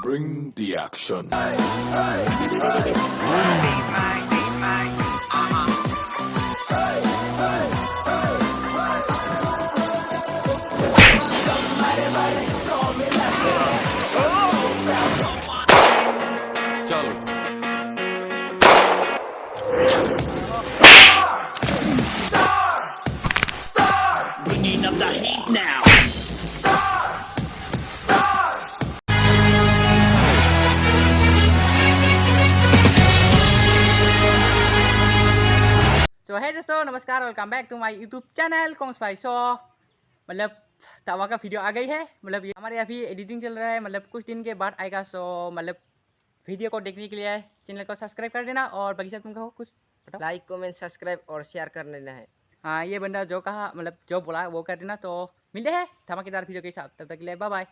Bring the action. चलो Bringing up the heat now. So hey दोस्तों नमस्कार, welcome back to my YouTube channel कॉन्स भाई। So मतलब तवा का वीडियो आ गई है। मतलब ये हमारे अभी एडिटिंग चल रहा है, मतलब कुछ दिन के बाद आएगा। सो मतलब वीडियो को देखने के लिए चैनल को सब्सक्राइब कर देना। और बाकी सब तुम कहो कुछ बताओ। लाइक कमेंट सब्सक्राइब और शेयर कर लेना है। हाँ, ये बंदा जो कहा मतलब जो बोला वो कर देना। तो मिलते हैं धमाकेदार वीडियो के साथ, तब तक के लिए बाय बाय।